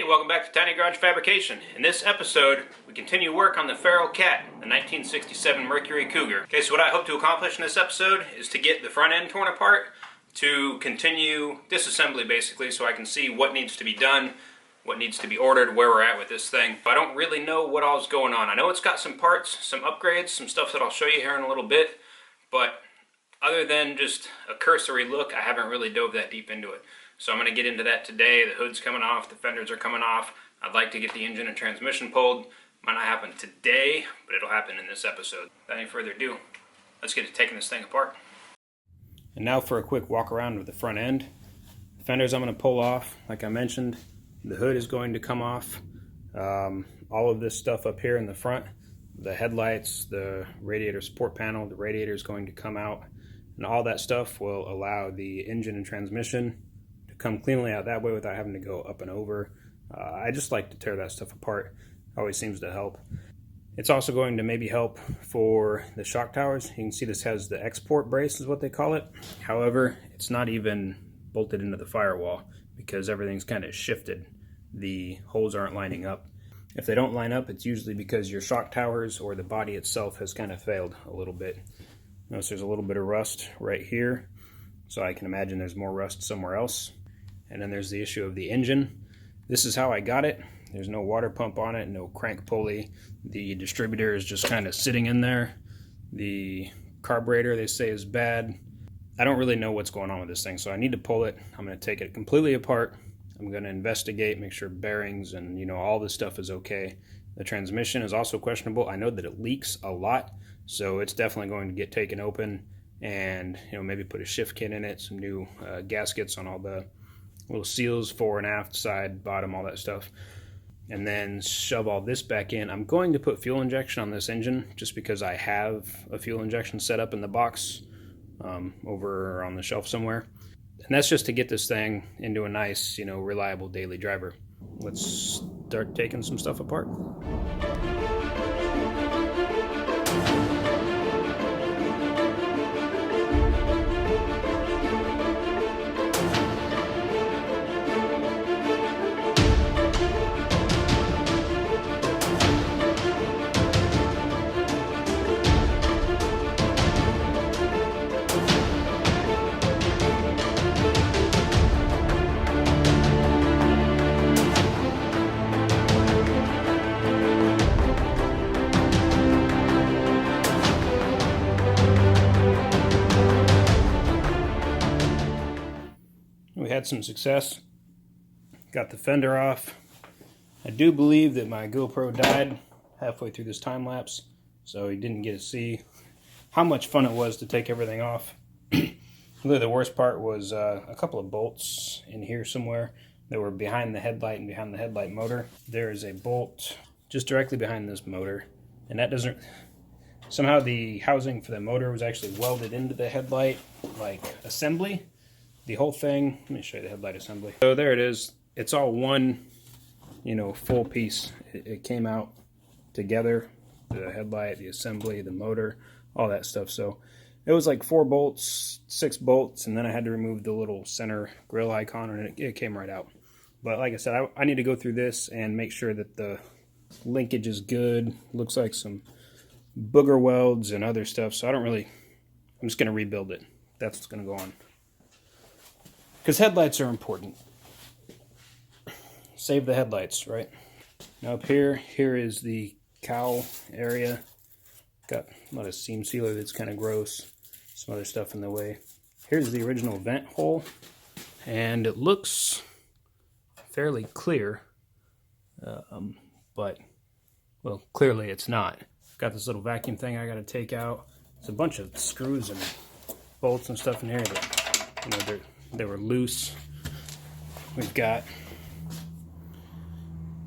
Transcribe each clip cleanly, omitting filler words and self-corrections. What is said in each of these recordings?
Hey, welcome back to Tiny Garage Fabrication. In this episode, we continue work on the Feral Cat, the 1967 Mercury Cougar. Okay, so what I hope to accomplish in this episode is to get the front end torn apart, to continue disassembly basically, so I can see what needs to be done, what needs to be ordered, where we're at with this thing. I don't really know what all's going on. I know it's got some parts, some upgrades, some stuff that I'll show you here in a little bit, but other than just a cursory look, I haven't really dove that deep into it. So I'm going to get into that today. The hood's coming off, the fenders are coming off. I'd like to get the engine and transmission pulled. Might not happen today, but it'll happen in this episode. Without any further ado, let's get to taking this thing apart. And now for a quick walk around with the front end. The fenders I'm going to pull off, like I mentioned. The hood is going to come off. All of this stuff up here in the front, the headlights, the radiator support panel, the radiator is going to come out. And all that stuff will allow the engine and transmission come cleanly out that way without having to go up and over. I just like to tear that stuff apart. Always seems to help. It's also going to maybe help for the shock towers. You can see this has the export brace is what they call it. However, it's not even bolted into the firewall because everything's kind of shifted. The holes aren't lining up. If they don't line up, it's usually because your shock towers or the body itself has kind of failed a little bit. Notice there's a little bit of rust right here, so I can imagine there's more rust somewhere else. And then there's the issue of the engine. This is how I got it. There's no water pump on it, no crank pulley. The distributor is just kind of sitting in there. The carburetor they say is bad. I don't really know what's going on with this thing, so I need to pull it. I'm going to take it completely apart. I'm going to investigate, make sure bearings and all this stuff is okay. The transmission is also questionable. I know that it leaks a lot, so it's definitely going to get taken open and maybe put a shift kit in it, some new gaskets on all the little seals, fore and aft, side, bottom, all that stuff, and then shove all this back in. I'm going to put fuel injection on this engine just because I have a fuel injection set up in the box over on the shelf somewhere, and that's just to get this thing into a nice, reliable daily driver. Let's start taking some stuff apart. We had some success. Got the fender off. I do believe that my GoPro died halfway through this time lapse, so you didn't get to see how much fun it was to take everything off. Really, the worst part was a couple of bolts in here somewhere that were behind the headlight and behind the headlight motor. There is a bolt just directly behind this motor, and that doesn't... Somehow the housing for the motor was actually welded into the headlight, like assembly. The whole thing, let me show you the headlight assembly. So there it is. It's all one, full piece. It came out together. The headlight, the assembly, the motor, all that stuff. So it was like 4 bolts, 6 bolts, and then I had to remove the little center grill icon, and it came right out. But like I said, I need to go through this and make sure that the linkage is good. Looks like some booger welds and other stuff. So I'm just going to rebuild it. That's what's going to go on. Because headlights are important. Save the headlights, right? Now up here is the cowl area. Got a lot of seam sealer that's kind of gross. Some other stuff in the way. Here's the original vent hole. And it looks fairly clear. But, well, clearly it's not. Got this little vacuum thing I got to take out. There's a bunch of screws and bolts and stuff in here that, they were loose. We've got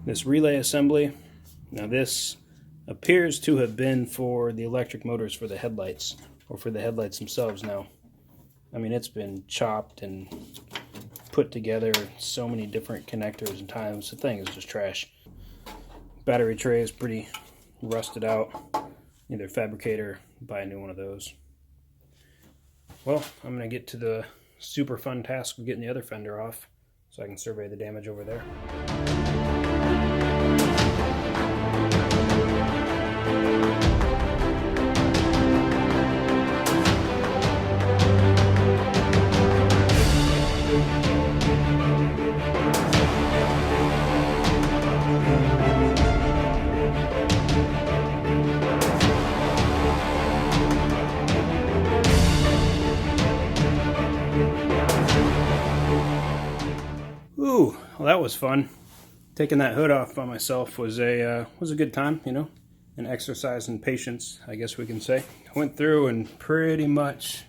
this relay assembly. Now this appears to have been for the electric motors for the headlights, or for the headlights themselves now. I mean, it's been chopped and put together so many different connectors and times. The thing is just trash. Battery tray is pretty rusted out. Either fabricate or buy a new one of those. Well, I'm going to get to the super fun task of getting the other fender off. so I can survey the damage over there. Ooh, well, that was fun. Taking that hood off by myself was a good time, you know, an exercise in patience, I guess we can say. I went through and pretty much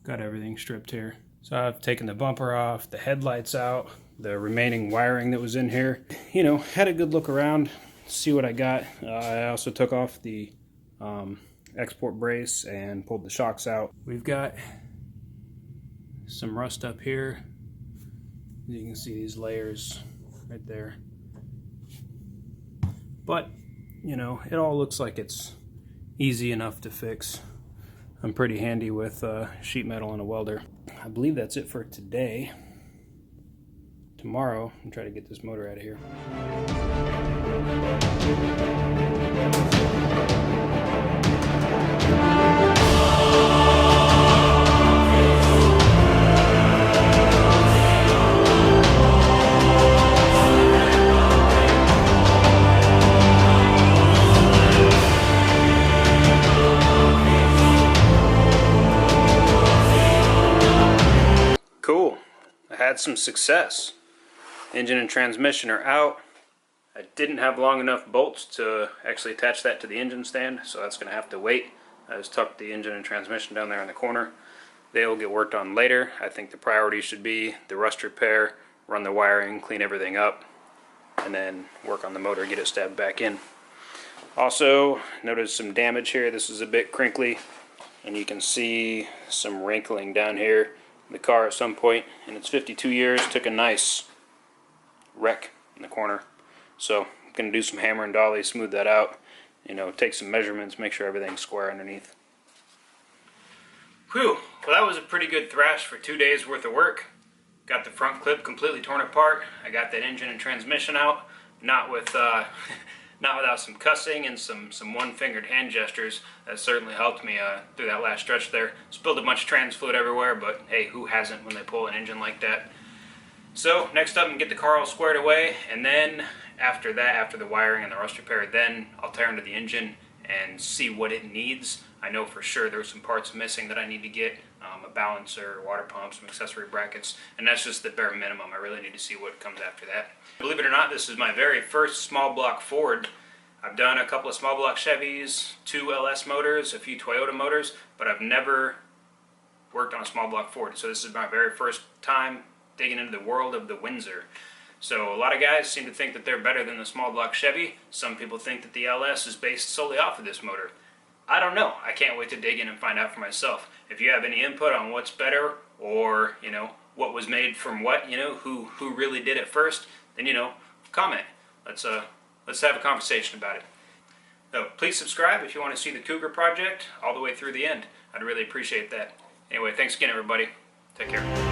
got everything stripped here. So I've taken the bumper off, the headlights out, the remaining wiring that was in here. You know, had a good look around, see what I got. I also took off the export brace and pulled the shocks out. We've got some rust up here. You can see these layers right there. But, you know, it all looks like it's easy enough to fix. I'm pretty handy with sheet metal and a welder. I believe that's it for today. Tomorrow, I'm trying to get this motor out of here. Cool. I had some success. Engine and transmission are out. I didn't have long enough bolts to actually attach that to the engine stand, so that's going to have to wait. I just tucked the engine and transmission down there in the corner. They will get worked on later. I think the priority should be the rust repair, run the wiring, clean everything up, and then work on the motor, get it stabbed back in. Also, noticed some damage here. This is a bit crinkly, and you can see some wrinkling down here. The car at some point in its 52 years took a nice wreck in the corner, so I'm going to do some hammer and dolly, smooth that out, you know, take some measurements, make sure everything's square underneath. Whew, well, that was a pretty good thrash for 2 days worth of work. Got the front clip completely torn apart. I got that engine and transmission out, not without some cussing and some one-fingered hand gestures. That certainly helped me through that last stretch there. Spilled a bunch of trans fluid everywhere, but hey, who hasn't when they pull an engine like that? So next up, I'm gonna get the car all squared away, and then after that, after the wiring and the rust repair, then I'll tear into the engine and see what it needs. I know for sure there's some parts missing that I need to get, a balancer, water pump, some accessory brackets, and that's just the bare minimum. I really need to see what comes after that. Believe it or not, this is my very first small block Ford. I've done a couple of small block Chevys, 2 LS motors, a few Toyota motors, but I've never worked on a small block Ford. So this is my very first time digging into the world of the Windsor. So a lot of guys seem to think that they're better than the small block Chevy. Some people think that the LS is based solely off of this motor. I don't know. I can't wait to dig in and find out for myself. If you have any input on what's better, or, you know, what was made from what, you know, who really did it first, then, you know, comment. Let's have a conversation about it. So please subscribe if you want to see the Cougar project all the way through the end. I'd really appreciate that. Anyway, thanks again, everybody. Take care.